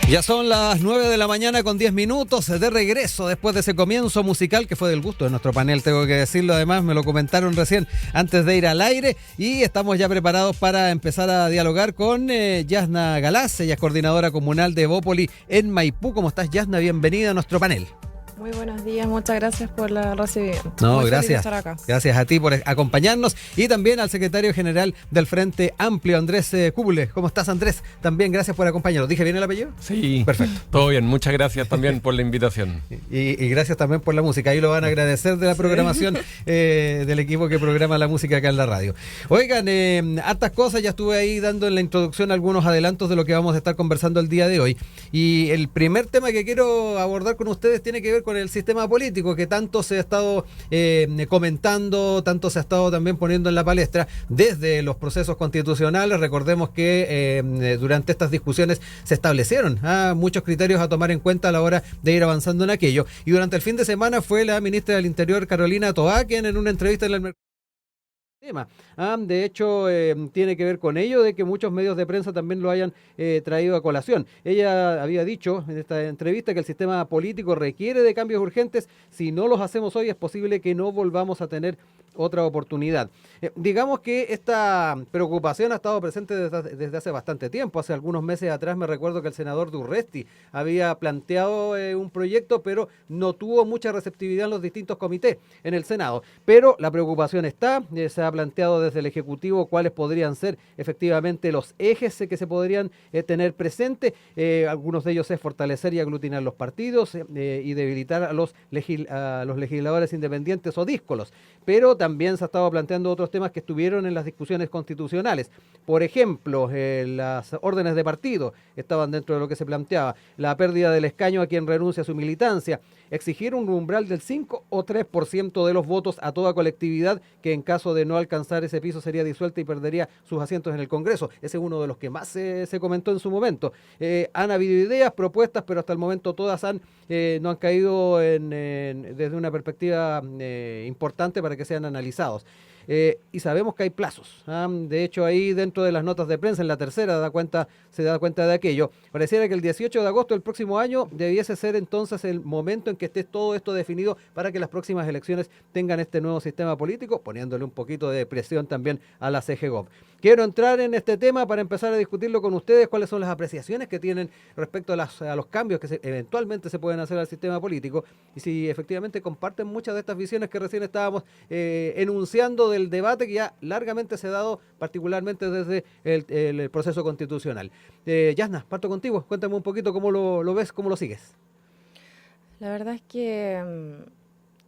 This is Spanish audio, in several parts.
Ya son las 9 de la mañana con 10 minutos de regreso después de ese comienzo musical que fue del gusto de nuestro panel, tengo que decirlo, además me lo comentaron recién antes de ir al aire y estamos ya preparados para empezar a dialogar con Yasna Galaz, ella es coordinadora comunal de Evópoli en Maipú. ¿Cómo estás, Yasna? Bienvenida a nuestro panel. Muy buenos días, muchas gracias por la recibimiento. No, muy gracias. Feliz de estar acá. Gracias a ti por acompañarnos y también al secretario general del Frente Amplio, Andrés Kubule. ¿Cómo estás, Andrés? También gracias por acompañarnos. ¿Dije bien el apellido? Sí. Perfecto. Todo bien, muchas gracias también por la invitación. Y gracias también por la música. Ahí lo van a agradecer de la programación del equipo que programa la música acá en la radio. Oigan, hartas cosas, ya estuve ahí dando en la introducción algunos adelantos de lo que vamos a estar conversando el día de hoy. Y el primer tema que quiero abordar con ustedes tiene que ver con el sistema político que tanto se ha estado comentando, tanto se ha estado también poniendo en la palestra desde los procesos constitucionales. Recordemos que durante estas discusiones se establecieron muchos criterios a tomar en cuenta a la hora de ir avanzando en aquello. Y durante el fin de semana fue la ministra del Interior, Carolina Toá, quien en una entrevista en el tema. De hecho, tiene que ver con ello de que muchos medios de prensa también lo hayan traído a colación. Ella había dicho en esta entrevista que el sistema político requiere de cambios urgentes. Si no los hacemos hoy, es posible que no volvamos a tener otra oportunidad. Digamos que esta preocupación ha estado presente desde hace bastante tiempo. Hace algunos meses atrás me recuerdo que el senador Durresti había planteado un proyecto, pero no tuvo mucha receptividad en los distintos comités en el Senado. Pero la preocupación está, se ha planteado desde el Ejecutivo cuáles podrían ser efectivamente los ejes que se podrían tener presente. Algunos de ellos es fortalecer y aglutinar los partidos y debilitar a los legisladores independientes o díscolos. Pero también se ha estado planteando otros temas que estuvieron en las discusiones constitucionales. Por ejemplo, las órdenes de partido estaban dentro de lo que se planteaba. La pérdida del escaño a quien renuncia a su militancia. Exigir un umbral del 5 o 3% de los votos a toda colectividad que en caso de no alcanzar ese piso sería disuelta y perdería sus asientos en el Congreso. Ese es uno de los que más se comentó en su momento. Han habido ideas, propuestas, pero hasta el momento todas no han caído desde una perspectiva importante para que sean analizados. Y sabemos que hay plazos. De hecho, ahí dentro de las notas de prensa, en la tercera, se da cuenta de aquello. Pareciera que el 18 de agosto del próximo año debiese ser entonces el momento en que esté todo esto definido para que las próximas elecciones tengan este nuevo sistema político, poniéndole un poquito de presión también a la CGGOV. Quiero entrar en este tema para empezar a discutirlo con ustedes, cuáles son las apreciaciones que tienen respecto a los cambios que eventualmente se pueden hacer al sistema político y si efectivamente comparten muchas de estas visiones que recién estábamos enunciando del debate que ya largamente se ha dado, particularmente desde el proceso constitucional. Yasna, parto contigo, cuéntame un poquito cómo lo ves, cómo lo sigues. La verdad es que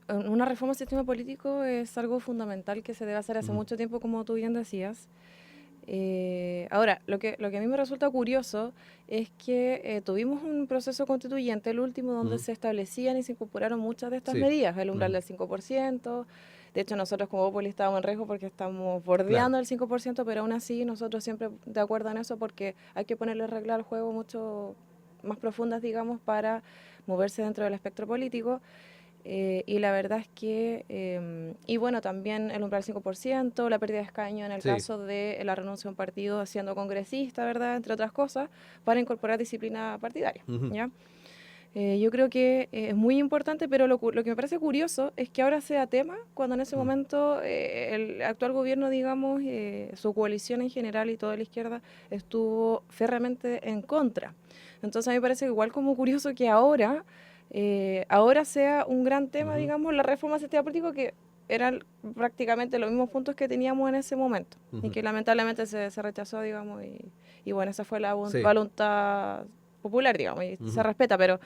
una reforma al sistema político es algo fundamental que se debe hacer hace mucho tiempo, como tú bien decías. Ahora, lo que a mí me resulta curioso es que tuvimos un proceso constituyente, el último, donde se establecían y se incorporaron muchas de estas medidas, el umbral del 5%. De hecho, nosotros como Evópoli estábamos en riesgo porque estamos bordeando el 5%, pero aún así nosotros siempre de acuerdo en eso porque hay que ponerle reglas al juego mucho más profundas, digamos, para moverse dentro del espectro político. Y la verdad es que, y bueno, también el umbral 5%, la pérdida de escaño en el caso de la renuncia a un partido siendo congresista, ¿verdad? Entre otras cosas, para incorporar disciplina partidaria, ¿ya? Yo creo que es muy importante, pero lo que me parece curioso es que ahora sea tema cuando en ese momento el actual gobierno, digamos, su coalición en general y toda la izquierda estuvo férreamente en contra. Entonces a mí me parece igual como curioso que ahora sea un gran tema, digamos, la reforma del sistema político, que eran prácticamente los mismos puntos que teníamos en ese momento y que lamentablemente se rechazó, digamos, y bueno, esa fue la voluntad popular, digamos, y se respeta, pero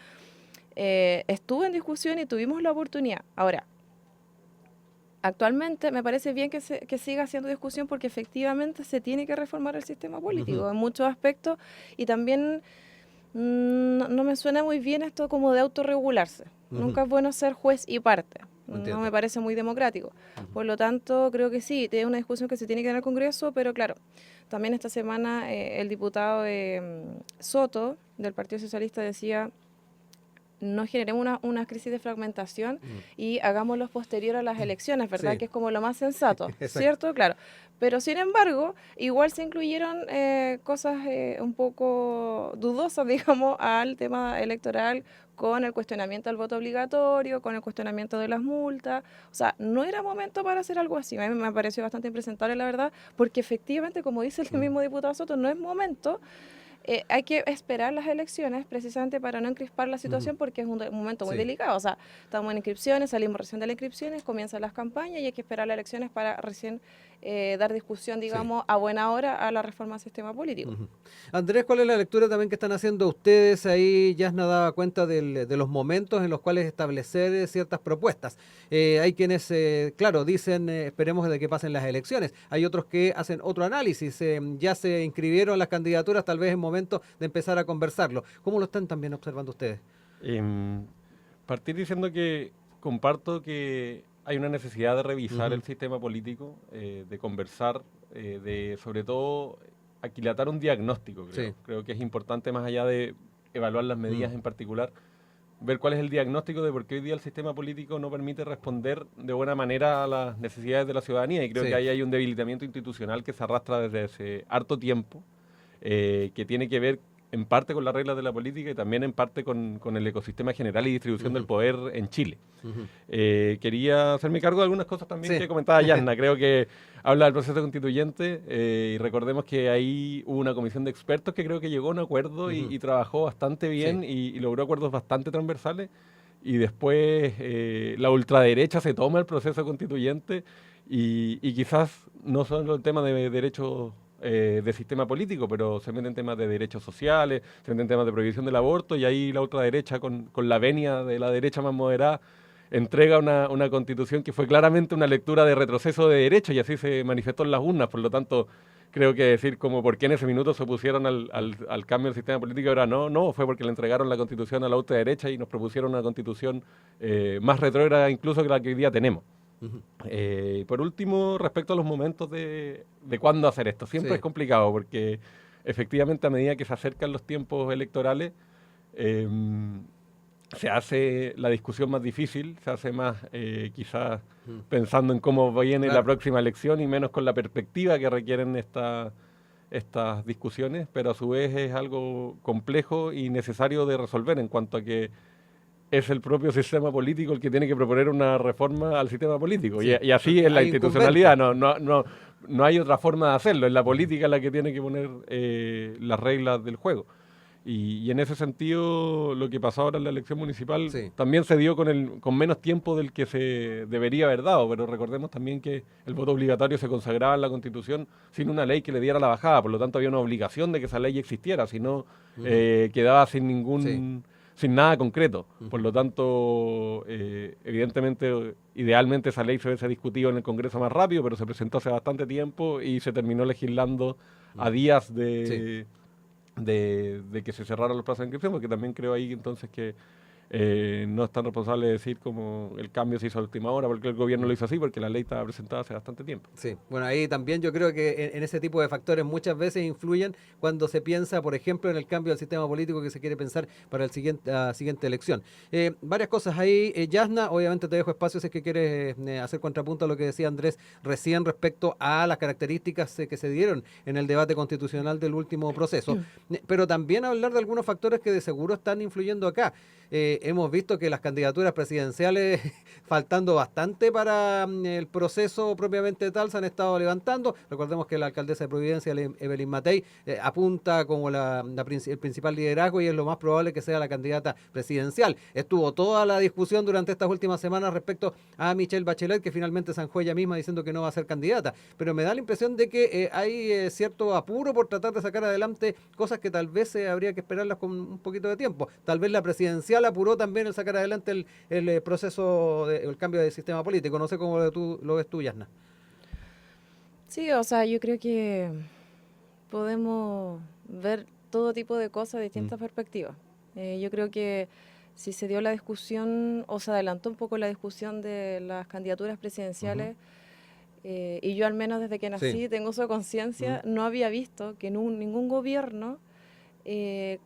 estuvo en discusión y tuvimos la oportunidad. Ahora, actualmente me parece bien que siga haciendo discusión porque efectivamente se tiene que reformar el sistema político en muchos aspectos y también no me suena muy bien esto como de autorregularse. Nunca es bueno ser juez y parte. No me parece muy democrático. Por lo tanto, creo que sí, es una discusión que se tiene que dar en el Congreso, pero claro, también esta semana el diputado Soto del Partido Socialista decía no generemos una crisis de fragmentación y hagámoslo posterior a las elecciones, ¿verdad? Sí. Que es como lo más sensato, Exacto. ¿cierto? Claro. Pero sin embargo, igual se incluyeron cosas un poco dudosas, digamos, al tema electoral, con el cuestionamiento al voto obligatorio, con el cuestionamiento de las multas. O sea, no era momento para hacer algo así. A mí me pareció bastante impresentable, la verdad, porque efectivamente, como dice el mismo diputado Soto, no es momento. Hay que esperar las elecciones precisamente para no encrispar la situación porque es un momento muy Sí. delicado. O sea, estamos en inscripciones, salimos recién de las inscripciones, comienzan las campañas y hay que esperar las elecciones para recién dar discusión, digamos, a buena hora a la reforma al sistema político. Andrés, ¿cuál es la lectura también que están haciendo ustedes? Ahí Yasna daba cuenta de los momentos en los cuales establecer ciertas propuestas. Hay quienes, claro, dicen esperemos de que pasen las elecciones. Hay otros que hacen otro análisis. Ya se inscribieron las candidaturas, tal vez es momento de empezar a conversarlo. ¿Cómo lo están también observando ustedes? Partir diciendo que comparto que hay una necesidad de revisar el sistema político, de conversar, de sobre todo aquilatar un diagnóstico, creo. Sí. Creo que es importante, más allá de evaluar las medidas en particular, ver cuál es el diagnóstico de por qué hoy día el sistema político no permite responder de buena manera a las necesidades de la ciudadanía. Y creo que ahí hay un debilitamiento institucional que se arrastra desde hace harto tiempo, que tiene que ver en parte con las reglas de la política y también en parte con el ecosistema general y distribución del poder en Chile. Quería hacerme cargo de algunas cosas también que comentaba Yasna. Creo que habla del proceso constituyente y recordemos que ahí hubo una comisión de expertos que creo que llegó a un acuerdo y trabajó bastante bien y logró acuerdos bastante transversales. Y después la ultraderecha se toma el proceso constituyente y quizás no solo el tema de derechos de sistema político, pero se meten temas de derechos sociales, se meten temas de prohibición del aborto y ahí la ultraderecha con la venia de la derecha más moderada entrega una constitución que fue claramente una lectura de retroceso de derechos y así se manifestó en las urnas. Por lo tanto, creo que decir como por qué en ese minuto se opusieron al cambio del sistema político y ahora no, fue porque le entregaron la constitución a la ultraderecha y nos propusieron una constitución más retrógrada incluso que la que hoy día tenemos. Por último, respecto a los momentos de cuándo hacer esto, siempre es complicado porque efectivamente a medida que se acercan los tiempos electorales se hace la discusión más difícil, se hace más quizás pensando en cómo viene la próxima elección y menos con la perspectiva que requieren estas discusiones, pero a su vez es algo complejo y necesario de resolver en cuanto a que es el propio sistema político el que tiene que proponer una reforma al sistema político. Sí. Y así es la institucionalidad, no hay otra forma de hacerlo, es la política la que tiene que poner las reglas del juego. Y en ese sentido, lo que pasó ahora en la elección municipal también se dio con menos tiempo del que se debería haber dado, pero recordemos también que el voto obligatorio se consagraba en la Constitución sin una ley que le diera la bajada, por lo tanto había una obligación de que esa ley existiera, si no quedaba sin nada concreto. Por lo tanto, evidentemente, idealmente esa ley se hubiese discutido en el Congreso más rápido, pero se presentó hace bastante tiempo y se terminó legislando a días de que se cerraran los plazos de inscripción, porque también creo ahí entonces que no es tan responsable decir como el cambio se hizo a última hora, porque el gobierno lo hizo así, porque la ley estaba presentada hace bastante tiempo. Sí, bueno, ahí también yo creo que en ese tipo de factores muchas veces influyen cuando se piensa, por ejemplo, en el cambio del sistema político que se quiere pensar para la siguiente elección. Varias cosas ahí, Yasna, obviamente te dejo espacio si es que quieres hacer contrapunto a lo que decía Andrés recién respecto a las características que se dieron en el debate constitucional del último proceso, pero también hablar de algunos factores que de seguro están influyendo acá. Hemos visto que las candidaturas presidenciales, faltando bastante para el proceso propiamente tal, se han estado levantando. Recordemos que la alcaldesa de Providencia, Evelyn Matei, apunta como el principal liderazgo y es lo más probable que sea la candidata presidencial. Estuvo toda la discusión durante estas últimas semanas respecto a Michelle Bachelet, que finalmente zanjó ella misma diciendo que no va a ser candidata. Pero me da la impresión de que hay cierto apuro por tratar de sacar adelante cosas que tal vez habría que esperarlas con un poquito de tiempo. Tal vez la presidencial apuró también el sacar adelante el proceso, el cambio de sistema político. No sé cómo lo ves tú, Yasna. Sí, o sea, yo creo que podemos ver todo tipo de cosas de distintas perspectivas. Yo creo que si se dio la discusión o se adelantó un poco la discusión de las candidaturas presidenciales, y yo al menos desde que nací tengo uso de conciencia, no había visto que ningún gobierno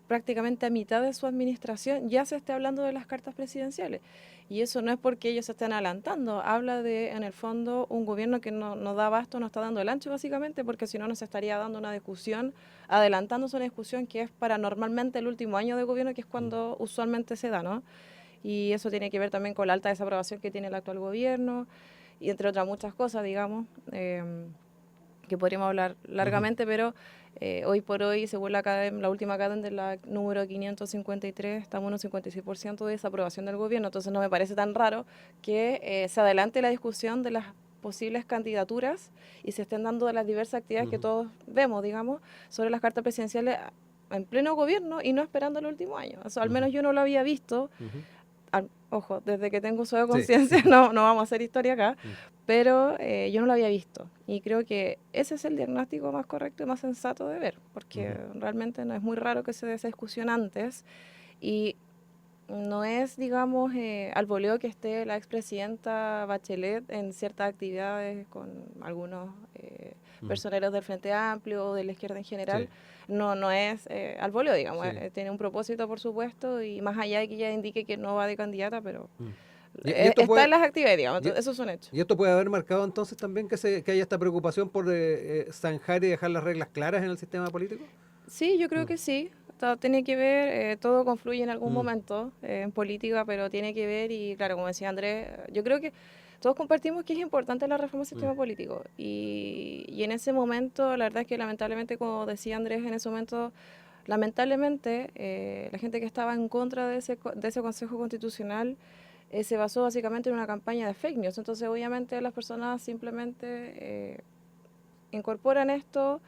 prácticamente a mitad de su administración ya se esté hablando de las cartas presidenciales. Y eso no es porque ellos se estén adelantando, habla de, en el fondo, un gobierno que no da abasto, no está dando el ancho básicamente, porque si no, no se estaría dando una discusión, adelantándose una discusión que es para normalmente el último año de gobierno, que es cuando usualmente se da, ¿no? Y eso tiene que ver también con la alta desaprobación que tiene el actual gobierno, y entre otras muchas cosas, digamos, que podríamos hablar largamente, pero hoy por hoy, según la última cadena de la número 553, estamos en un 56% de desaprobación del gobierno, entonces no me parece tan raro que se adelante la discusión de las posibles candidaturas y se estén dando de las diversas actividades que todos vemos, digamos, sobre las cartas presidenciales en pleno gobierno y no esperando el último año. Eso, al menos yo no lo había visto. Ojo, desde que tengo uso de conciencia no vamos a hacer historia acá, pero yo no lo había visto y creo que ese es el diagnóstico más correcto y más sensato de ver, porque realmente no es muy raro que se dé esa discusión antes y no es, digamos, al voleo que esté la expresidenta Bachelet en ciertas actividades con algunos personeros del Frente Amplio o de la izquierda en general. No es al voleo, digamos. Tiene un propósito, por supuesto, y más allá de que ella indique que no va de candidata, pero está en las actividades, digamos. Entonces, esos son hechos. ¿Y esto puede haber marcado entonces también que haya esta preocupación por zanjar y dejar las reglas claras en el sistema político? Sí, yo creo que sí. Todo tiene que ver, todo confluye en algún momento en política, pero tiene que ver, y claro, como decía Andrés, yo creo que todos compartimos que es importante la reforma del sistema político. Y en ese momento, la verdad es que lamentablemente, como decía Andrés, en ese momento, lamentablemente, la gente que estaba en contra de ese Consejo Constitucional se basó básicamente en una campaña de fake news. Entonces, obviamente, las personas simplemente incorporan esto.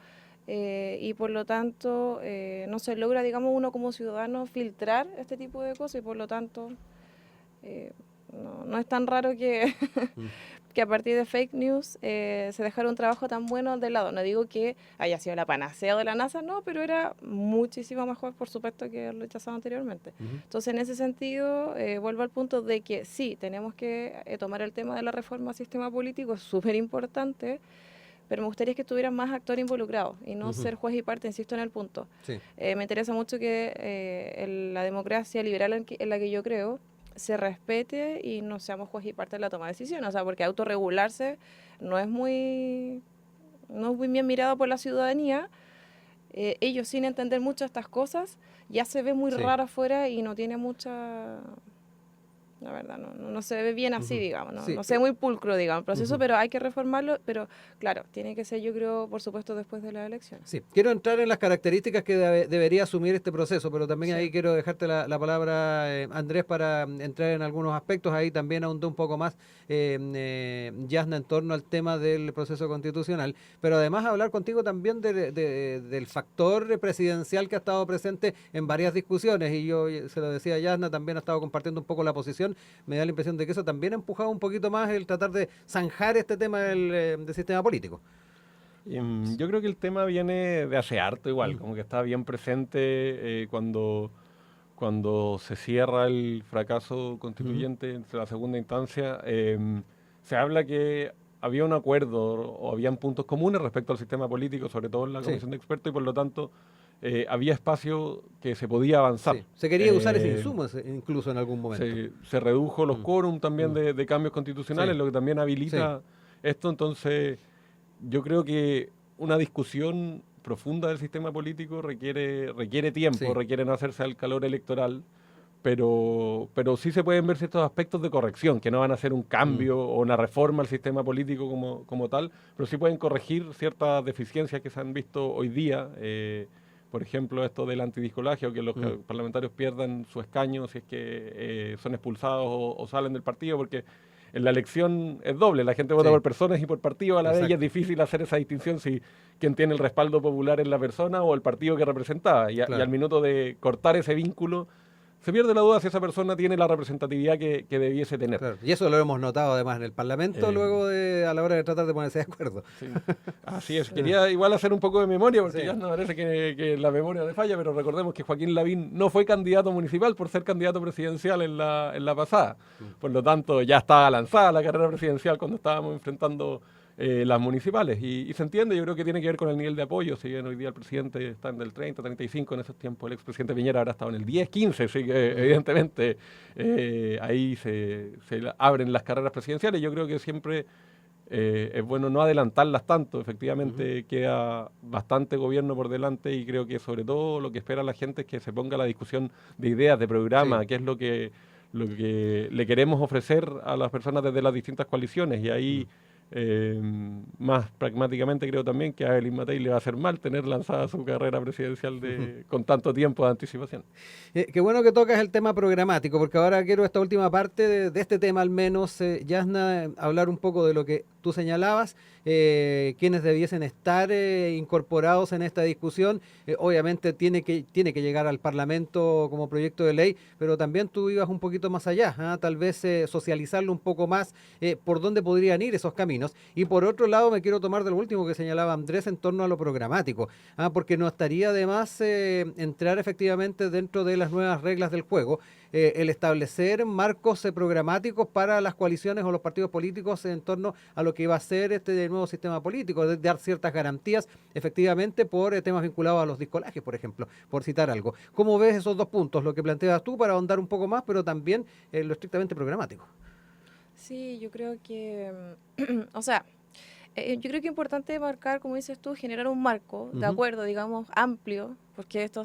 Y por lo tanto no se logra, digamos, uno como ciudadano filtrar este tipo de cosas y por lo tanto no es tan raro que, que a partir de fake news se dejara un trabajo tan bueno de lado. No digo que haya sido la panacea de la NASA, no, pero era muchísimo mejor, por supuesto, que lo rechazado anteriormente. Entonces, en ese sentido, vuelvo al punto de que sí, tenemos que tomar el tema de la reforma al sistema político, es súper importante, pero me gustaría que estuvieran más actores involucrados y no ser juez y parte, insisto en el punto. Me interesa mucho que la democracia liberal en la que yo creo se respete y no seamos juez y parte en la toma de decisiones, o sea, porque autorregularse no es muy bien mirado por la ciudadanía. Ellos, sin entender mucho estas cosas, ya se ve muy raro afuera y no tiene mucha... La verdad, no se ve bien así, digamos, no se ve muy pulcro, digamos, el proceso, pero hay que reformarlo, pero claro, tiene que ser, yo creo, por supuesto, después de las elecciones. Sí, quiero entrar en las características que debería asumir este proceso, pero también ahí quiero dejarte la palabra, Andrés, para entrar en algunos aspectos. Ahí también ahondé un poco más, Yasna, en torno al tema del proceso constitucional, pero además hablar contigo también del factor presidencial que ha estado presente en varias discusiones, y yo se lo decía a Yasna, también ha estado compartiendo un poco la posición. Me da la impresión de que eso también ha empujado un poquito más el tratar de zanjar este tema del sistema político. Yo creo que el tema viene de hace harto igual, como que está bien presente cuando se cierra el fracaso constituyente en la segunda instancia. Se habla que había un acuerdo o habían puntos comunes respecto al sistema político, sobre todo en la comisión de expertos, y por lo tanto había espacio que se podía avanzar. Se quería usar ese insumo incluso en algún momento. Se redujo los quórum también de cambios constitucionales, lo que también habilita esto. Entonces, yo creo que una discusión profunda del sistema político requiere tiempo, requiere no hacerse al calor electoral, pero sí se pueden ver ciertos aspectos de corrección, que no van a ser un cambio o una reforma al sistema político como tal, pero sí pueden corregir ciertas deficiencias que se han visto hoy día. Por ejemplo, esto del antidiscolagio, que los parlamentarios pierdan su escaño si es que son expulsados o salen del partido, porque en la elección es doble, la gente vota por personas y por partido a la vez, y es difícil hacer esa distinción si quien tiene el respaldo popular es la persona o el partido que representaba, y al minuto de cortar ese vínculo, se pierde la duda si esa persona tiene la representatividad que debiese tener. Claro. Y eso lo hemos notado además en el Parlamento a la hora de tratar de ponerse de acuerdo. Sí. Así es. Quería igual hacer un poco de memoria, porque ya no parece que la memoria le falla, pero recordemos que Joaquín Lavín no fue candidato municipal por ser candidato presidencial en la pasada. Por lo tanto, ya estaba lanzada la carrera presidencial cuando estábamos enfrentando las municipales. Y se entiende, yo creo que tiene que ver con el nivel de apoyo. Si bien hoy día el presidente está en el 30, 35, en esos tiempos el expresidente Piñera habrá estado en el 10, 15, así que evidentemente ahí se abren las carreras presidenciales. Yo creo que siempre es bueno no adelantarlas tanto. Efectivamente queda bastante gobierno por delante y creo que sobre todo lo que espera la gente es que se ponga la discusión de ideas, de programa, qué es lo que le queremos ofrecer a las personas desde las distintas coaliciones, y ahí más pragmáticamente creo también que a Evelyn Matei le va a hacer mal tener lanzada su carrera presidencial con tanto tiempo de anticipación. Qué bueno que tocas el tema programático, porque ahora quiero esta última parte de este tema al menos, Yasna, hablar un poco de lo que tú señalabas, quienes debiesen estar incorporados en esta discusión. Obviamente tiene que llegar al Parlamento como proyecto de ley, pero también tú ibas un poquito más allá, tal vez socializarlo un poco más, por dónde podrían ir esos caminos. Y por otro lado me quiero tomar de lo último que señalaba Andrés en torno a lo programático, porque no estaría de más entrar efectivamente dentro de las nuevas reglas del juego, el establecer marcos programáticos para las coaliciones o los partidos políticos en torno a lo que va a ser este nuevo sistema político, de dar ciertas garantías efectivamente por temas vinculados a los discolajes, por ejemplo, por citar algo. ¿Cómo ves esos dos puntos, lo que planteas tú para ahondar un poco más, pero también lo estrictamente programático? Sí, yo creo que, o sea, yo creo que es importante marcar, como dices tú, generar un marco de acuerdo, digamos, amplio, porque esto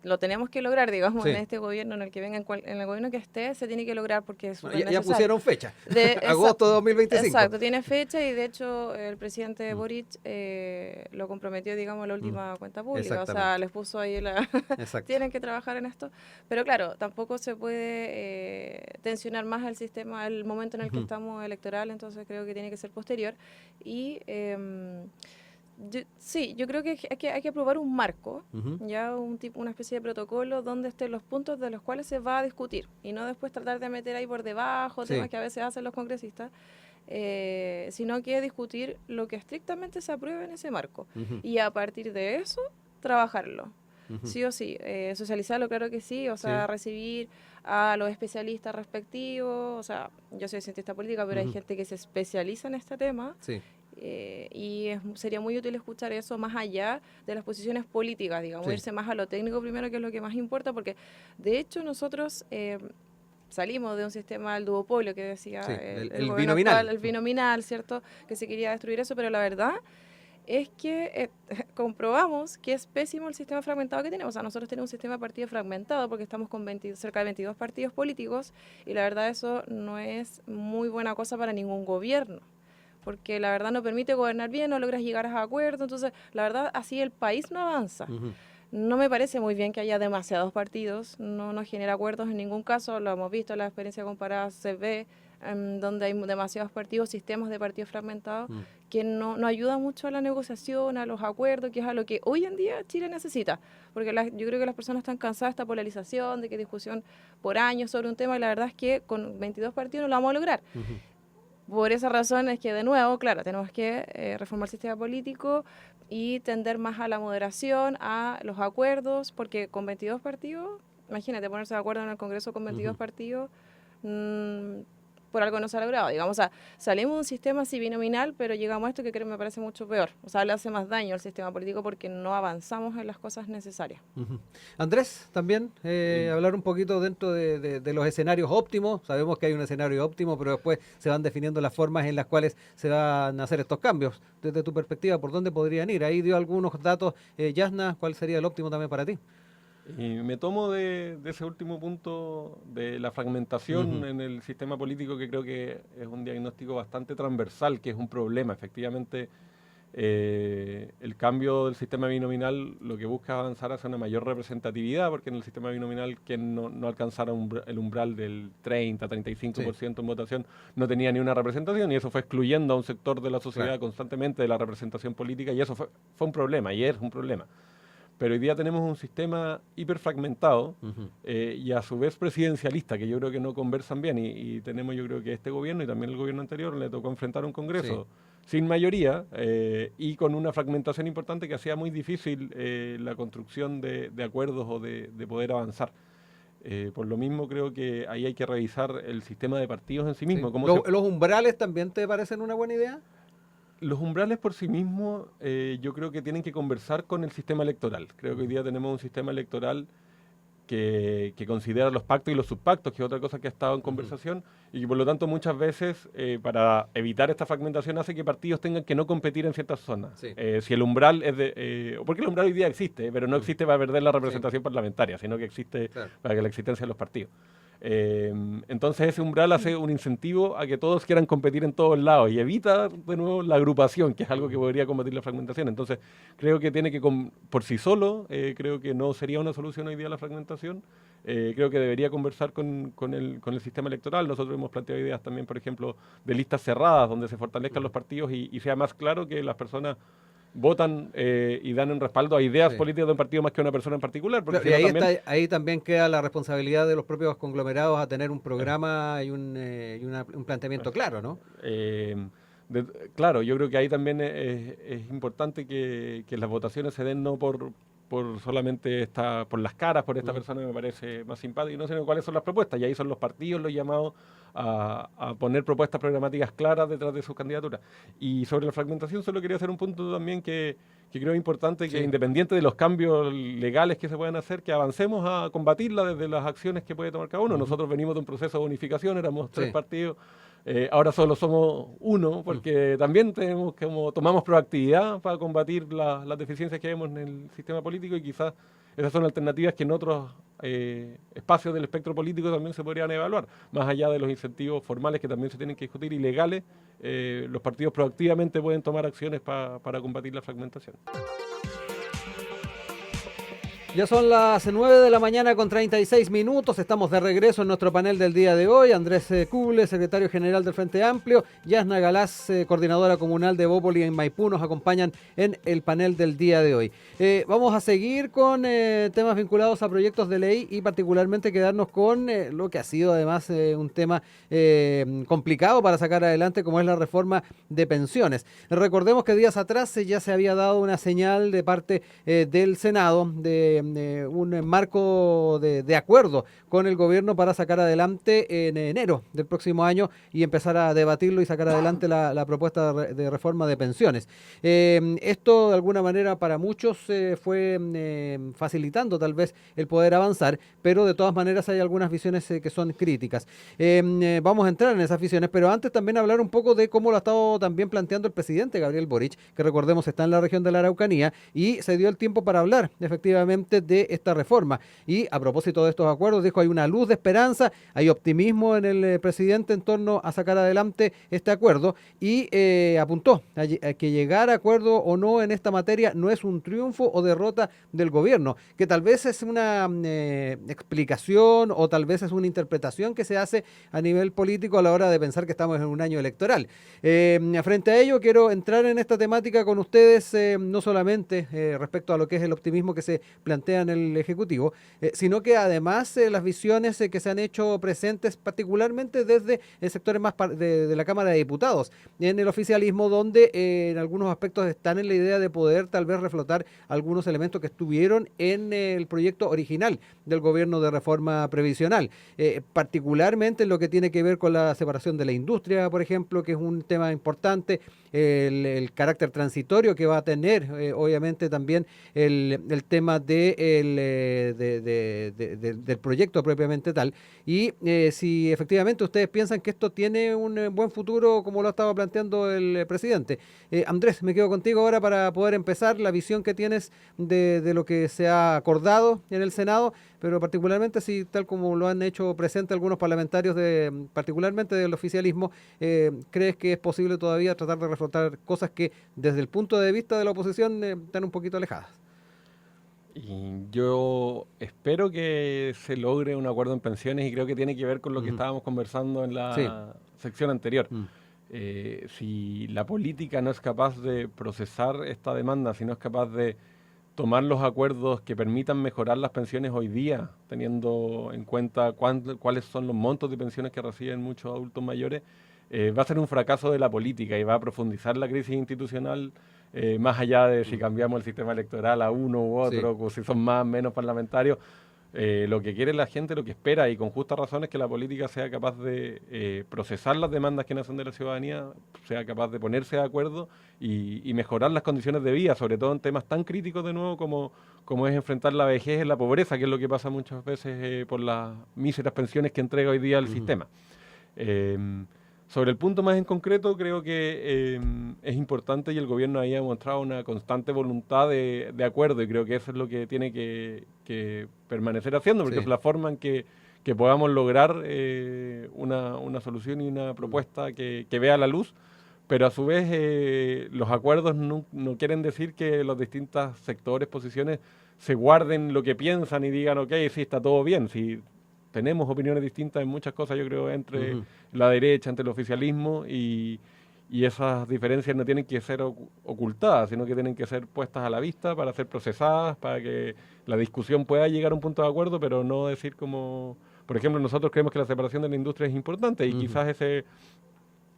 lo tenemos que lograr, digamos, en este gobierno, en el que venga, en el gobierno que esté, se tiene que lograr porque es súper ya pusieron fecha, agosto de 2025. Exacto, tiene fecha y de hecho el presidente Boric lo comprometió, digamos, en la última cuenta pública, o sea, les puso ahí tienen que trabajar en esto, pero claro, tampoco se puede tensionar más el sistema, el momento en el que estamos electoral, entonces creo que tiene que ser posterior y... yo creo que hay que aprobar un marco, ya una especie de protocolo donde estén los puntos de los cuales se va a discutir y no después tratar de meter ahí por debajo temas que a veces hacen los congresistas, sino que discutir lo que estrictamente se apruebe en ese marco y a partir de eso trabajarlo. Sí o sí, socializarlo, claro que sí, o sea, recibir a los especialistas respectivos, o sea, yo soy cientista política, pero hay gente que se especializa en este tema. Y sería muy útil escuchar eso más allá de las posiciones políticas, digamos, irse más a lo técnico primero, que es lo que más importa, porque de hecho nosotros salimos de un sistema del duopolio que decía el binominal actual, el binominal, ¿cierto? Que se quería destruir eso, pero la verdad es que comprobamos que es pésimo el sistema fragmentado que tenemos. O sea, nosotros tenemos un sistema de partidos fragmentado porque estamos con cerca de 22 partidos políticos y la verdad eso no es muy buena cosa para ningún gobierno, porque la verdad no permite gobernar bien, no logras llegar a acuerdos, entonces la verdad así el país no avanza. No me parece muy bien que haya demasiados partidos, no genera acuerdos en ningún caso, lo hemos visto, la experiencia comparada se ve, donde hay demasiados partidos, sistemas de partidos fragmentados, que no ayudan mucho a la negociación, a los acuerdos, que es a lo que hoy en día Chile necesita, porque yo creo que las personas están cansadas de esta polarización, de que discusión por años sobre un tema, y la verdad es que con 22 partidos no lo vamos a lograr. Por esa razón es que, de nuevo, claro, tenemos que reformar el sistema político y tender más a la moderación, a los acuerdos, porque con 22 partidos, imagínate ponerse de acuerdo en el Congreso con 22 partidos, por algo no se ha logrado. Digamos, o sea, salimos de un sistema así binominal, pero llegamos a esto que creo que me parece mucho peor. O sea, le hace más daño al sistema político porque no avanzamos en las cosas necesarias. Andrés, también hablar un poquito dentro de los escenarios óptimos. Sabemos que hay un escenario óptimo, pero después se van definiendo las formas en las cuales se van a hacer estos cambios. Desde tu perspectiva, ¿por dónde podrían ir? Ahí dio algunos datos, Yasna, ¿cuál sería el óptimo también para ti? Y me tomo de ese último punto de la fragmentación en el sistema político, que creo que es un diagnóstico bastante transversal, que es un problema. Efectivamente, el cambio del sistema binominal lo que busca avanzar hacia una mayor representatividad, porque en el sistema binominal quien no alcanzara el umbral del 30-35% en votación no tenía ni una representación, y eso fue excluyendo a un sector de la sociedad constantemente de la representación política, y eso fue un problema, y es un problema. Pero hoy día tenemos un sistema hiperfragmentado y a su vez presidencialista, que yo creo que no conversan bien. Y tenemos, yo creo que este gobierno y también el gobierno anterior le tocó enfrentar un Congreso sin mayoría y con una fragmentación importante que hacía muy difícil la construcción de acuerdos o de poder avanzar. Por lo mismo creo que ahí hay que revisar el sistema de partidos en sí mismo. ¿Los umbrales también te parecen una buena idea? Los umbrales por sí mismos yo creo que tienen que conversar con el sistema electoral. Creo que hoy día tenemos un sistema electoral que considera los pactos y los subpactos, que es otra cosa que ha estado en conversación, y que por lo tanto muchas veces para evitar esta fragmentación hace que partidos tengan que no competir en ciertas zonas. Sí. Si el umbral es de... porque el umbral hoy día existe, pero no existe para perder la representación parlamentaria, sino que existe para que la existencia de los partidos. Entonces ese umbral hace un incentivo a que todos quieran competir en todos lados y evita de nuevo la agrupación, que es algo que podría combatir la fragmentación. Entonces creo que tiene que, por sí solo, creo que no sería una solución hoy día la fragmentación. Creo que debería conversar con el sistema electoral. Nosotros hemos planteado ideas también, por ejemplo, de listas cerradas, donde se fortalezcan los partidos y sea más claro que las personas votan y dan un respaldo a ideas políticas de un partido más que a una persona en particular. Porque Claro, y ahí, ahí también queda la responsabilidad de los propios conglomerados a tener un programa y un planteamiento claro, ¿no? Claro, yo creo que ahí también es importante que las votaciones se den no por solamente por las caras, por esta persona que me parece más simpática, y no sé cuáles son las propuestas, y ahí son los partidos los llamados a poner propuestas programáticas claras detrás de sus candidaturas. Y sobre la fragmentación solo quería hacer un punto también que creo importante, que independiente de los cambios legales que se puedan hacer, que avancemos a combatirla desde las acciones que puede tomar cada uno. Nosotros venimos de un proceso de unificación, éramos 3 partidos, ahora solo somos uno, porque también tomamos proactividad para combatir las deficiencias que vemos en el sistema político, y quizás esas son alternativas que en otros espacios del espectro político también se podrían evaluar, más allá de los incentivos formales que también se tienen que discutir y legales. Los partidos proactivamente pueden tomar acciones para combatir la fragmentación. Ya son las 9 de la mañana con 36 minutos. Estamos de regreso en nuestro panel del día de hoy. Andrés Kuble, secretario general del Frente Amplio. Yasna Galaz, coordinadora comunal de Bópoli en Maipú, nos acompañan en el panel del día de hoy. Vamos a seguir con temas vinculados a proyectos de ley y particularmente quedarnos con lo que ha sido además un tema complicado para sacar adelante, como es la reforma de pensiones. Recordemos que días atrás ya se había dado una señal de parte del Senado de un marco de acuerdo con el gobierno para sacar adelante en enero del próximo año y empezar a debatirlo y sacar adelante la propuesta de reforma de pensiones. Esto de alguna manera para muchos fue facilitando tal vez el poder avanzar, pero de todas maneras hay algunas visiones que son críticas. Vamos a entrar en esas visiones, pero antes también hablar un poco de cómo lo ha estado también planteando el presidente Gabriel Boric, que recordemos está en la región de la Araucanía, y se dio el tiempo para hablar efectivamente de esta reforma. Y a propósito de estos acuerdos, dijo, hay una luz de esperanza, hay optimismo en el presidente en torno a sacar adelante este acuerdo, y apuntó a que llegar a acuerdo o no en esta materia no es un triunfo o derrota del gobierno, que tal vez es una explicación o tal vez es una interpretación que se hace a nivel político a la hora de pensar que estamos en un año electoral. Frente a ello, quiero entrar en esta temática con ustedes, no solamente respecto a lo que es el optimismo que se plantea en el Ejecutivo, sino que además las visiones que se han hecho presentes particularmente desde sectores más de la Cámara de Diputados, en el oficialismo, donde en algunos aspectos están en la idea de poder tal vez reflotar algunos elementos que estuvieron en el proyecto original del gobierno de reforma previsional, particularmente en lo que tiene que ver con la separación de la industria, por ejemplo, que es un tema importante, el carácter transitorio que va a tener, obviamente también el tema del proyecto propiamente tal, y si efectivamente ustedes piensan que esto tiene un buen futuro como lo ha estado planteando el presidente. Andrés, me quedo contigo ahora para poder empezar la visión que tienes de lo que se ha acordado en el Senado, pero particularmente si tal como lo han hecho presente algunos parlamentarios particularmente del oficialismo, ¿crees que es posible todavía tratar de reflotar cosas que desde el punto de vista de la oposición están un poquito alejadas? Y yo espero que se logre un acuerdo en pensiones, y creo que tiene que ver con lo que estábamos conversando en la sección anterior. Si la política no es capaz de procesar esta demanda, si no es capaz de tomar los acuerdos que permitan mejorar las pensiones hoy día, teniendo en cuenta cuáles son los montos de pensiones que reciben muchos adultos mayores, va a ser un fracaso de la política y va a profundizar la crisis institucional, más allá de si cambiamos el sistema electoral a uno u otro, o si son más o menos parlamentarios. Lo que quiere la gente, lo que espera, y con justa razón, es que la política sea capaz de procesar las demandas que nacen de la ciudadanía, sea capaz de ponerse de acuerdo y mejorar las condiciones de vida, sobre todo en temas tan críticos de nuevo como es enfrentar la vejez en la pobreza, que es lo que pasa muchas veces por las míseras pensiones que entrega hoy día el sistema. Sobre el punto más en concreto, creo que es importante, y el gobierno ahí ha mostrado una constante voluntad de acuerdo, y creo que eso es lo que tiene que permanecer haciendo, porque es la forma en que podamos lograr una solución y una propuesta que vea la luz. Pero a su vez los acuerdos no quieren decir que los distintos sectores, posiciones, se guarden lo que piensan y digan, ok, sí, está todo bien. Si tenemos opiniones distintas en muchas cosas, yo creo, entre la derecha, entre el oficialismo, y esas diferencias no tienen que ser ocultadas, sino que tienen que ser puestas a la vista para ser procesadas, para que la discusión pueda llegar a un punto de acuerdo, pero no decir como... Por ejemplo, nosotros creemos que la separación de la industria es importante, y quizás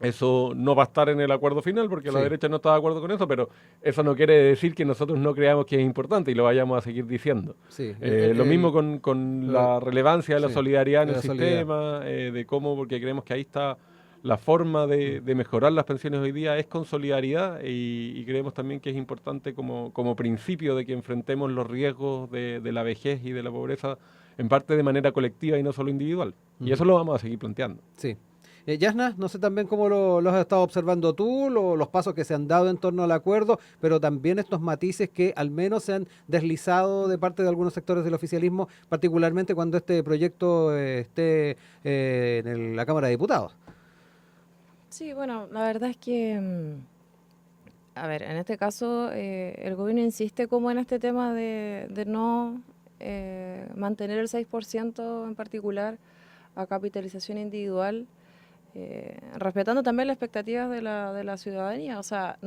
eso no va a estar en el acuerdo final porque la derecha no está de acuerdo con eso, pero eso no quiere decir que nosotros no creamos que es importante y lo vayamos a seguir diciendo. Lo mismo con la relevancia de la solidaridad en el sistema, de cómo, porque creemos que ahí está la forma de mejorar las pensiones hoy día, es con solidaridad, y creemos también que es importante como principio de que enfrentemos los riesgos de la vejez y de la pobreza en parte de manera colectiva y no solo individual. Y eso lo vamos a seguir planteando. Sí. Yasna, no sé también cómo lo has estado observando tú, los pasos que se han dado en torno al acuerdo, pero también estos matices que al menos se han deslizado de parte de algunos sectores del oficialismo, particularmente cuando este proyecto esté en la Cámara de Diputados. Sí, bueno, la verdad es que, a ver, en este caso el gobierno insiste como en este tema de no mantener el 6% en particular a capitalización individual, respetando también las expectativas de la ciudadanía. O sea,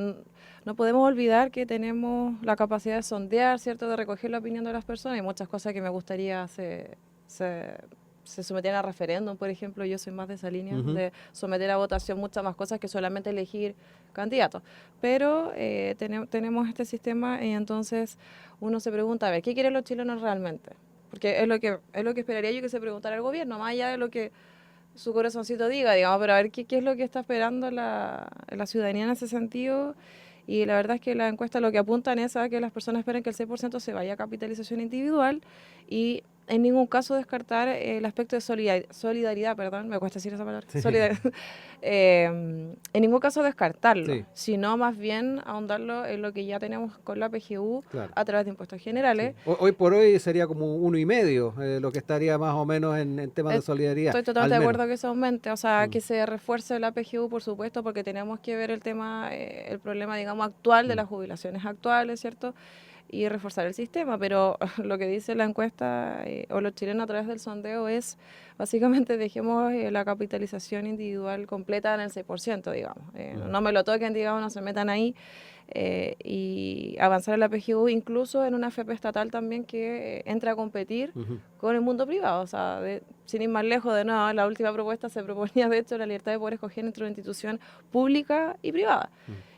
no podemos olvidar que tenemos la capacidad de sondear, ¿cierto?, de recoger la opinión de las personas. Hay muchas cosas que me gustaría se sometieran a referéndum, por ejemplo. Yo soy más de esa línea, de someter a votación muchas más cosas que solamente elegir candidatos. Pero tenemos este sistema, y entonces uno se pregunta, a ver, ¿qué quieren los chilenos realmente? Porque es lo que esperaría yo que se preguntara el gobierno, más allá de lo que su corazoncito diga, digamos, pero a ver qué es lo que está esperando la ciudadanía en ese sentido. Y la verdad es que las encuestas lo que apuntan es a que las personas esperen que el 6% se vaya a capitalización individual, y en ningún caso descartar el aspecto de solidaridad, perdón, me cuesta decir esa palabra, solidaridad. En ningún caso descartarlo, sino más bien ahondarlo en lo que ya tenemos con la PGU a través de impuestos generales. Hoy por hoy sería como 1,5 lo que estaría más o menos en temas de solidaridad. Estoy totalmente de acuerdo que se aumente, o sea, que se refuerce la PGU, por supuesto, porque tenemos que ver el tema, el problema, digamos, actual de las jubilaciones actuales, ¿cierto?, y reforzar el sistema. Pero lo que dice la encuesta o los chilenos a través del sondeo es básicamente dejemos la capitalización individual completa en el 6%, digamos. No me lo toquen, digamos, no se metan ahí, y avanzar en la PGU, incluso en una AFP estatal también que entra a competir con el mundo privado. O sea, sin ir más lejos, de nuevo, la última propuesta se proponía, de hecho, la libertad de poder escoger entre una institución pública y privada.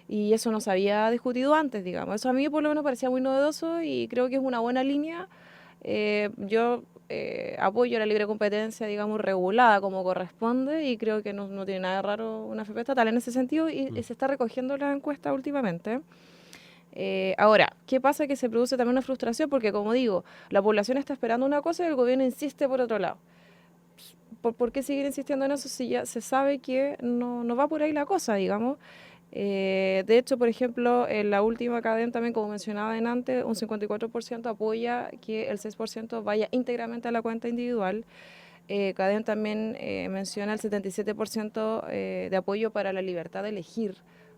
Y eso no se había discutido antes, digamos. Eso a mí por lo menos parecía muy novedoso y creo que es una buena línea. Yo apoyo la libre competencia, digamos, regulada como corresponde, y creo que no tiene nada de raro una AFP estatal en ese sentido, y se está recogiendo la encuesta últimamente. Ahora, ¿qué pasa? Que se produce también una frustración porque, como digo, la población está esperando una cosa y el gobierno insiste por otro lado. ¿Por qué seguir insistiendo en eso si ya se sabe que no va por ahí la cosa, digamos? De hecho, por ejemplo, en la última cadena también, como mencionaba antes, un 54% apoya que el 6% vaya íntegramente a la cuenta individual. Cadena también menciona el 77% de apoyo para la libertad de elegir,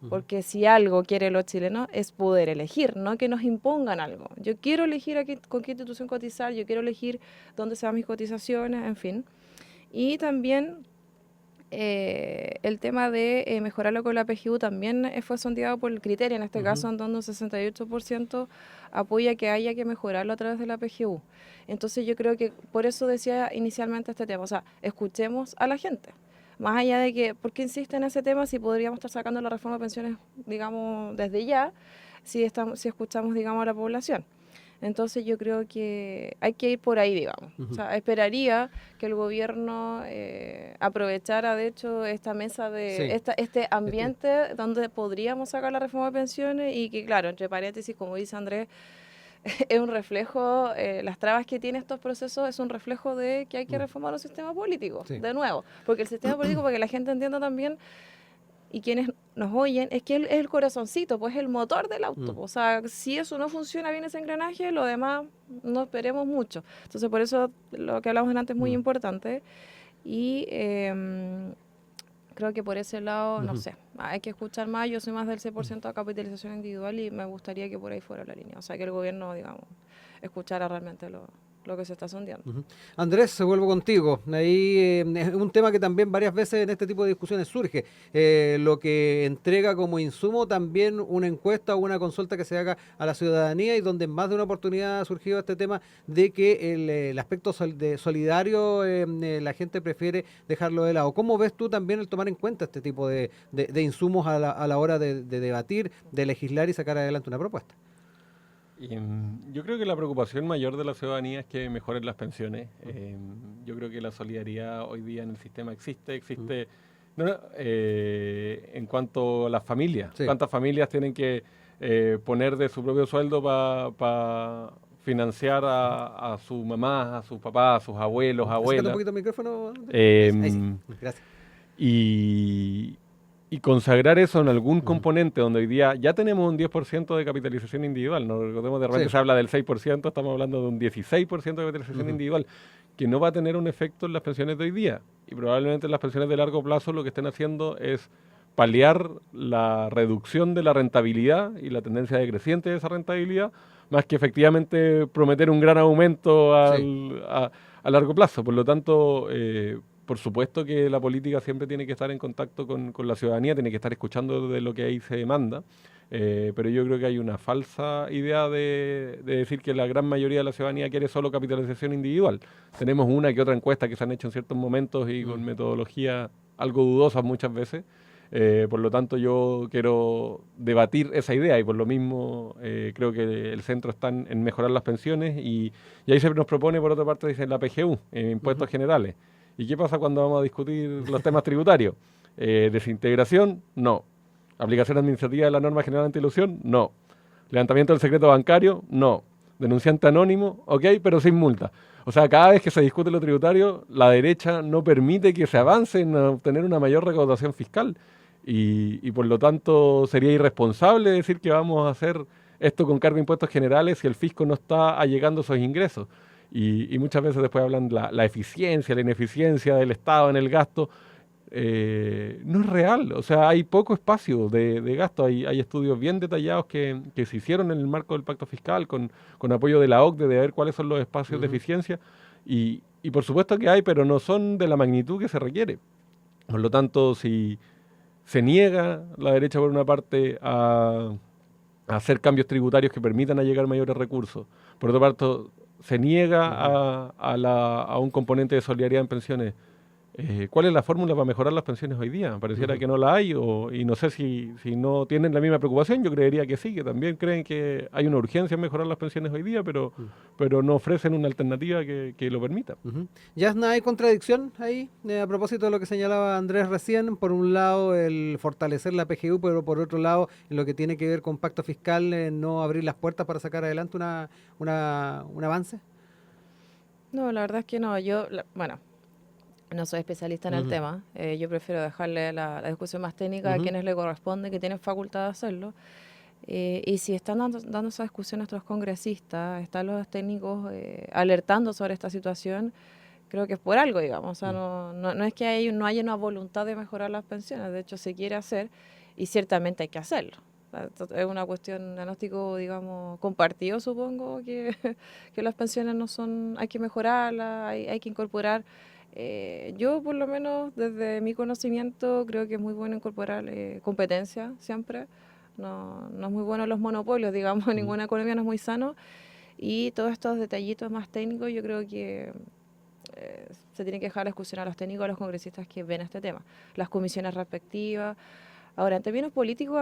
porque si algo quieren los chilenos es poder elegir, no que nos impongan algo. Yo quiero elegir con qué institución cotizar, yo quiero elegir dónde se van mis cotizaciones, en fin. Y también el tema de mejorarlo con la PGU también fue sondeado por el criterio, en este caso, en donde un 68% apoya que haya que mejorarlo a través de la PGU. Entonces yo creo que por eso decía inicialmente este tema, o sea, escuchemos a la gente. Más allá de que, ¿por qué insiste en ese tema si podríamos estar sacando la reforma de pensiones, digamos, desde ya, si escuchamos, digamos, a la población? Entonces yo creo que hay que ir por ahí, digamos. O sea, esperaría que el gobierno aprovechara, de hecho, esta mesa de este ambiente donde podríamos sacar la reforma de pensiones y que, claro, entre paréntesis, como dice Andrés, es un reflejo, las trabas que tiene estos procesos es un reflejo de que hay que reformar un sistema político, de nuevo. Porque el sistema político, para que la gente entienda también, y quienes nos oyen, es que es el corazoncito, pues el motor del auto. O sea, si eso no funciona bien ese engranaje, lo demás no esperemos mucho. Entonces, por eso lo que hablamos antes es muy importante. Y creo que por ese lado, no sé, hay que escuchar más. Yo soy más del 6% de capitalización individual y me gustaría que por ahí fuera la línea. O sea, que el gobierno, digamos, escuchara realmente lo que se está sondeando. Andrés, se vuelvo contigo. Ahí es un tema que también varias veces en este tipo de discusiones surge. Lo que entrega como insumo también una encuesta o una consulta que se haga a la ciudadanía y donde en más de una oportunidad ha surgido este tema de que el aspecto solidario la gente prefiere dejarlo de lado. ¿Cómo ves tú también el tomar en cuenta este tipo de insumos a la hora de debatir, de legislar y sacar adelante una propuesta? Yo creo que la preocupación mayor de la ciudadanía es que mejoren las pensiones. Yo creo que la solidaridad hoy día en el sistema existe en cuanto a las familias. ¿Cuántas familias tienen que poner de su propio sueldo para financiar a su mamá, a sus papás, a sus abuelos, abuelas? Un poquito el micrófono. Gracias. Y consagrar eso en algún componente donde hoy día ya tenemos un 10% de capitalización individual, no recordemos, de repente se habla del 6%, estamos hablando de un 16% de capitalización individual, que no va a tener un efecto en las pensiones de hoy día. Y probablemente en las pensiones de largo plazo lo que estén haciendo es paliar la reducción de la rentabilidad y la tendencia decreciente de esa rentabilidad, más que efectivamente prometer un gran aumento a largo plazo. Por lo tanto, por supuesto que la política siempre tiene que estar en contacto con la ciudadanía, tiene que estar escuchando de lo que ahí se demanda, pero yo creo que hay una falsa idea de decir que la gran mayoría de la ciudadanía quiere solo capitalización individual. Tenemos una que otra encuesta que se han hecho en ciertos momentos y con metodología algo dudosas muchas veces. Por lo tanto, yo quiero debatir esa idea y por lo mismo creo que el centro está en mejorar las pensiones y ahí se nos propone, por otra parte, dice la PGU, impuestos generales. ¿Y qué pasa cuando vamos a discutir los temas tributarios? Desintegración, no. Aplicación administrativa de la norma general anti-elusión, no. Levantamiento del secreto bancario, no. Denunciante anónimo, ok, pero sin multa. O sea, cada vez que se discute lo tributario, la derecha no permite que se avance en obtener una mayor recaudación fiscal. Y por lo tanto sería irresponsable decir que vamos a hacer esto con cargo de impuestos generales si el fisco no está allegando esos ingresos. Y muchas veces después hablan de la eficiencia, la ineficiencia del Estado en el gasto. No es real, o sea, hay poco espacio de gasto. Hay estudios bien detallados que se hicieron en el marco del pacto fiscal con apoyo de la OCDE de ver cuáles son los espacios de eficiencia. Y por supuesto que hay, pero no son de la magnitud que se requiere. Por lo tanto, si se niega la derecha por una parte a hacer cambios tributarios que permitan allegar mayores recursos, por otra parte se niega a un componente de solidaridad en pensiones, ¿cuál es la fórmula para mejorar las pensiones hoy día? Pareciera que no la hay y no sé si no tienen la misma preocupación. Yo creería que sí, que también creen que hay una urgencia en mejorar las pensiones hoy día, pero no ofrecen una alternativa que lo permita. Yasna, ¿hay contradicción ahí? A propósito de lo que señalaba Andrés recién, por un lado el fortalecer la PGU, pero por otro lado en lo que tiene que ver con pacto fiscal, no abrir las puertas para sacar adelante un avance. No, la verdad es que no. Bueno, no soy especialista en el tema. Yo prefiero dejarle la discusión más técnica a quienes le corresponde, que tienen facultad de hacerlo. Y si están dando esa discusión nuestros congresistas, están los técnicos alertando sobre esta situación, creo que es por algo, digamos. O sea, no es que no haya una voluntad de mejorar las pensiones. De hecho, se quiere hacer y ciertamente hay que hacerlo. Es una cuestión, diagnóstico, digamos, compartido, supongo, que las pensiones no son, hay que mejorarlas, hay que incorporar. Yo, por lo menos, desde mi conocimiento, creo que es muy bueno incorporar competencia siempre. No es muy bueno los monopolios, digamos, en ninguna economía no es muy sano. Y todos estos detallitos más técnicos, yo creo que se tiene que dejar la discusión a los técnicos, a los congresistas que ven este tema. Las comisiones respectivas. Ahora, en términos políticos,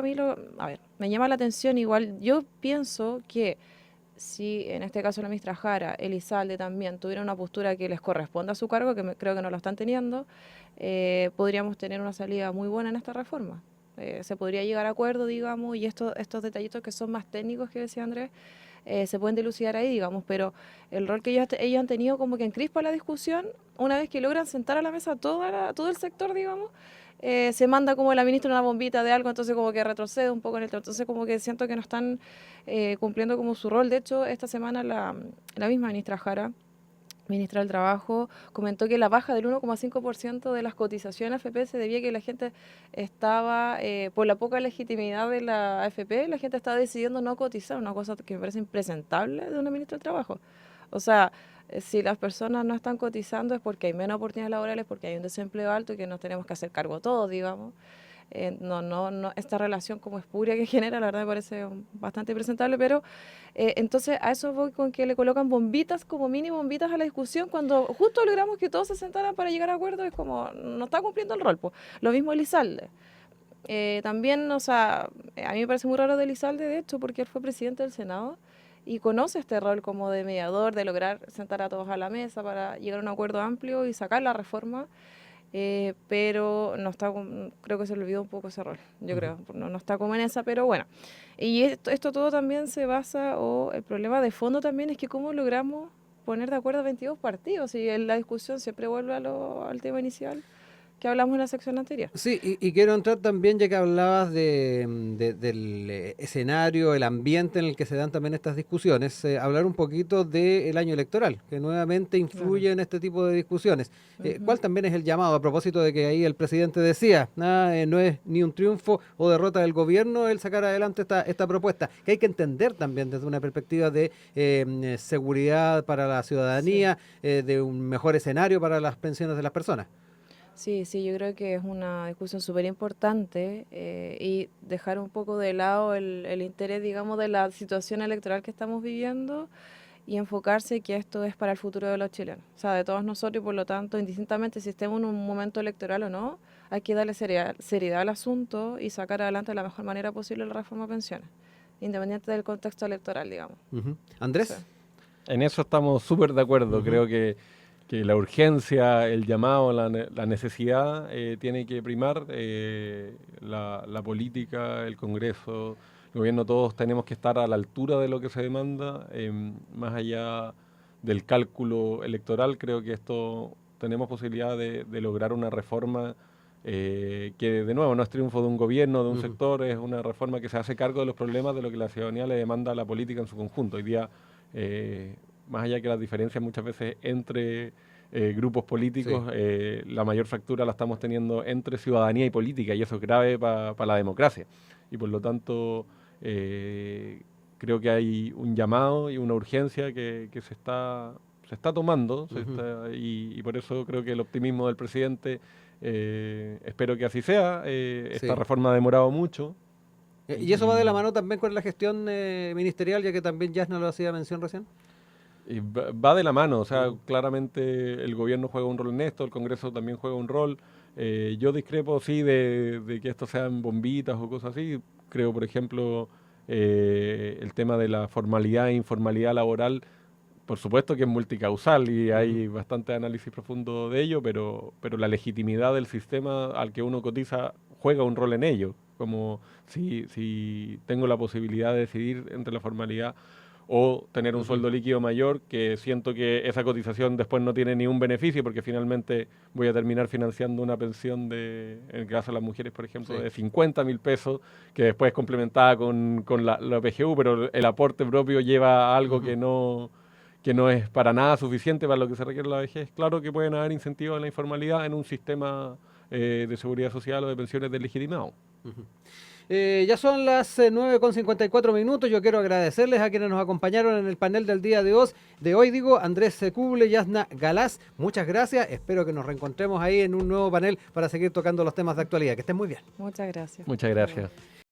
me llama la atención igual. Yo pienso que si en este caso la ministra Jara, Elizalde también tuvieran una postura que les corresponda a su cargo, que creo que no lo están teniendo, podríamos tener una salida muy buena en esta reforma. Se podría llegar a acuerdo, digamos, y estos detallitos que son más técnicos que decía Andrés, se pueden dilucidar ahí, digamos, pero el rol que ellos han tenido como que encrispa la discusión, una vez que logran sentar a la mesa todo el sector, digamos, se manda como la ministra una bombita de algo, entonces como que retrocede un poco en el tema. Entonces como que siento que no están cumpliendo como su rol. De hecho, esta semana la misma ministra Jara, ministra del Trabajo, comentó que la baja del 1,5% de las cotizaciones AFP se debía a que la gente estaba, por la poca legitimidad de la AFP, la gente estaba decidiendo no cotizar, una cosa que me parece impresentable de una ministra del Trabajo. O sea, si las personas no están cotizando es porque hay menos oportunidades laborales, porque hay un desempleo alto y que nos tenemos que hacer cargo todos, digamos. No, esta relación como espuria que genera, la verdad me parece bastante presentable, pero entonces a eso voy con que le colocan bombitas, como mini bombitas a la discusión, cuando justo logramos que todos se sentaran para llegar a acuerdo, es como, no está cumpliendo el rol, pues. Lo mismo Elizalde. También, o sea, a mí me parece muy raro de Elizalde, de hecho, porque él fue presidente del Senado y conoce este rol como de mediador, de lograr sentar a todos a la mesa para llegar a un acuerdo amplio y sacar la reforma. Pero no está, creo que se le olvidó un poco ese rol, yo creo, no está como en esa, pero bueno. Y esto todo también se basa, o el problema de fondo también es que cómo logramos poner de acuerdo a 22 partidos, y en la discusión siempre vuelve al tema inicial que hablamos en la sección anterior. Sí, y quiero entrar también, ya que hablabas del escenario, el ambiente en el que se dan también estas discusiones, hablar un poquito del año electoral, que nuevamente influye en este tipo de discusiones. ¿Cuál también es el llamado? A propósito de que ahí el presidente decía, no es ni un triunfo o derrota del gobierno el sacar adelante esta propuesta, que hay que entender también desde una perspectiva de seguridad para la ciudadanía, de un mejor escenario para las pensiones de las personas. Sí, yo creo que es una discusión súper importante y dejar un poco de lado el interés, digamos, de la situación electoral que estamos viviendo y enfocarse que esto es para el futuro de los chilenos, o sea, de todos nosotros, y por lo tanto, indistintamente si estemos en un momento electoral o no, hay que darle seriedad al asunto y sacar adelante de la mejor manera posible la reforma de pensiones, independiente del contexto electoral, digamos. ¿Andrés? Sí. En eso estamos súper de acuerdo. Creo que la urgencia, el llamado, la necesidad tiene que primar. La política, el Congreso, el gobierno, todos tenemos que estar a la altura de lo que se demanda, más allá del cálculo electoral. Creo que esto tenemos posibilidad de lograr una reforma que, de nuevo, no es triunfo de un gobierno, de un sector, es una reforma que se hace cargo de los problemas de lo que la ciudadanía le demanda a la política en su conjunto. Hoy día, más allá que las diferencias muchas veces entre grupos políticos, la mayor fractura la estamos teniendo entre ciudadanía y política, y eso es grave para la democracia. Y por lo tanto, creo que hay un llamado y una urgencia que se está tomando, y por eso creo que el optimismo del presidente, espero que así sea. Esta reforma ha demorado mucho. ¿Y eso va de la mano también con la gestión ministerial, ya que también Yasna lo hacía mención recién? Y va de la mano, o sea, claramente el gobierno juega un rol en esto, el Congreso también juega un rol. Yo discrepo, sí, de que esto sean bombitas o cosas así. Creo, por ejemplo, el tema de la formalidad e informalidad laboral, por supuesto que es multicausal y hay bastante análisis profundo de ello, pero la legitimidad del sistema al que uno cotiza juega un rol en ello. Como si tengo la posibilidad de decidir entre la formalidad o tener un sueldo líquido mayor, que siento que esa cotización después no tiene ni un beneficio, porque finalmente voy a terminar financiando una pensión en el caso de las mujeres, por ejemplo, de 50.000 pesos, que después es complementada con la PGU, pero el aporte propio lleva a algo que no es para nada suficiente para lo que se requiere la vejez. Claro que pueden haber incentivos a la informalidad en un sistema de seguridad social o de pensiones deslegitimado. Ya son las 9:54. Yo quiero agradecerles a quienes nos acompañaron en el panel del día de hoy, Andrés Kuble, Yasna Galaz. Muchas gracias. Espero que nos reencontremos ahí en un nuevo panel para seguir tocando los temas de actualidad. Que estén muy bien. Muchas gracias. Muchas gracias.